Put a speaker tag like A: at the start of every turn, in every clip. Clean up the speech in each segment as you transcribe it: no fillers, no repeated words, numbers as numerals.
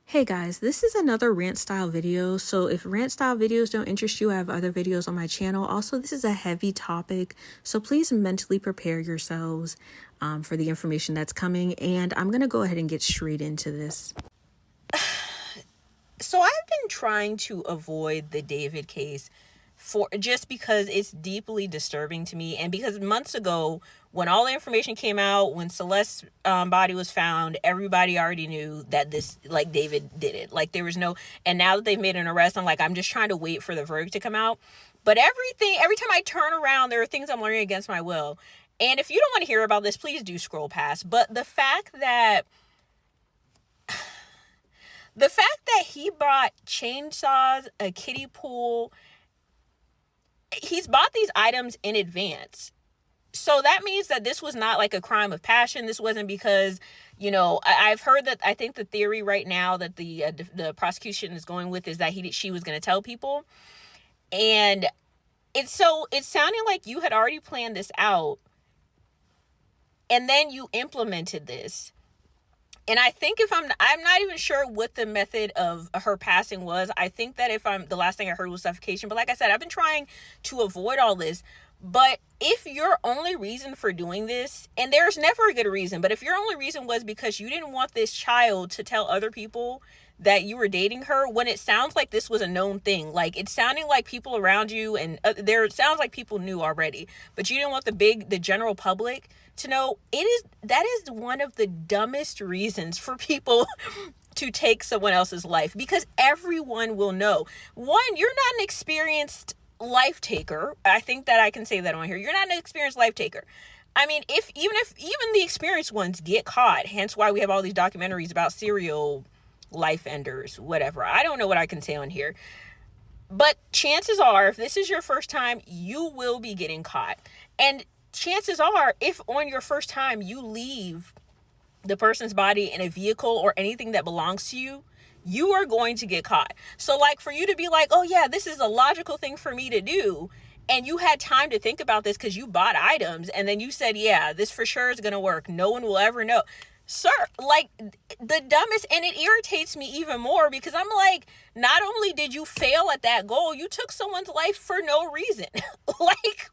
A: Hey guys, this is another rant style video. So if rant style videos don't interest you, I have other videos on my channel. Also, this is a heavy topic, so please mentally prepare yourselves for the information that's coming. And I'm going to go ahead and get straight into this.
B: So I've been trying to avoid the David case just because it's deeply disturbing to me, and because months ago, when all the information came out, when Celeste's body was found, everybody already knew that David did it. Like, there was no, and now that they've made an arrest, I'm just trying to wait for the verdict to come out. But every time I turn around, there are things I'm learning against my will. And if you don't want to hear about this, please do scroll past. But the fact that he bought chainsaws, a kiddie pool, he's bought these items in advance. So that means that this was not like a crime of passion. This wasn't because, I've heard that, I think the theory right now that the prosecution is going with is that she was going to tell people. And it's sounding like you had already planned this out, and then you implemented this. And I think I'm not even sure what the method of her passing was. I think that the last thing I heard was suffocation. But like I said, I've been trying to avoid all this. But if your only reason for doing this, and there's never a good reason, but if your only reason was because you didn't want this child to tell other people that you were dating her, when it sounds like this was a known thing, like it's sounding like people around you and it sounds like people knew already, but you didn't want the general public to know, that is one of the dumbest reasons for people to take someone else's life, because everyone will know. One, you're not an experienced life taker. I think that I can say that on here. You're not an experienced life taker. I mean, even the experienced ones get caught, hence why we have all these documentaries about serial life enders, whatever. I don't know what I can say on here. But chances are, if this is your first time, you will be getting caught. And chances are, if on your first time you leave the person's body in a vehicle or anything that belongs to you, you are going to get caught. So like, for you to be like, oh yeah, this is a logical thing for me to do, and you had time to think about this because you bought items, and then you said, yeah, this for sure is going to work, no one will ever know. Sir, like, the dumbest. And it irritates me even more because I'm like, not only did you fail at that goal, you took someone's life for no reason. Like,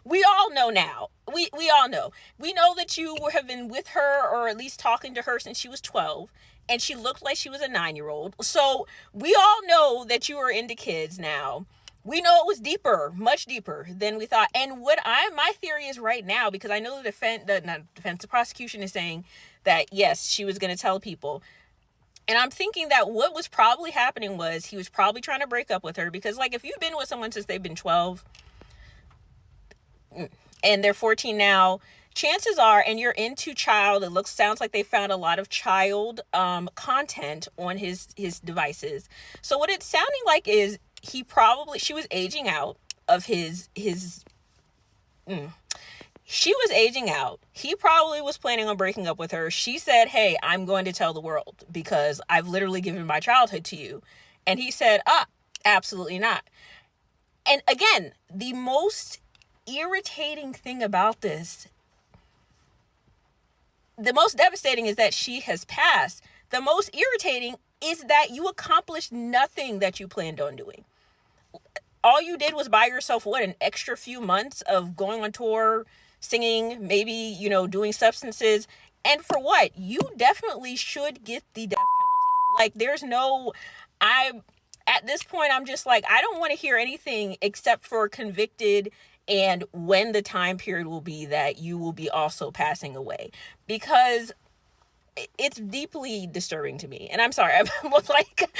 B: we all know now. We all know. We know that you have been with her, or at least talking to her, since she was 12, and she looked like she was a 9-year-old. So we all know that you are into kids now. We know it was deeper, much deeper than we thought. And my theory is right now, because I know the prosecution is saying that yes, she was going to tell people. And I'm thinking that what was probably happening was he was probably trying to break up with her, because like, if you've been with someone since they've been 12 and they're 14 now, chances are, and you're into child, sounds like they found a lot of child content on his devices. So what it's sounding like is she was aging out of she was aging out. He probably was planning on breaking up with her. She said, hey, I'm going to tell the world because I've literally given my childhood to you. And he said, absolutely not. And again, the most irritating thing about this, the most devastating, is that she has passed. The most irritating is that you accomplished nothing that you planned on doing. All you did was buy yourself, an extra few months of going on tour, singing, maybe, doing substances. And for what? You definitely should get the death penalty. Like, at this point, I'm just like, I don't want to hear anything except for convicted, and when the time period will be that you will be also passing away, because it's deeply disturbing to me. And I'm sorry, I'm like,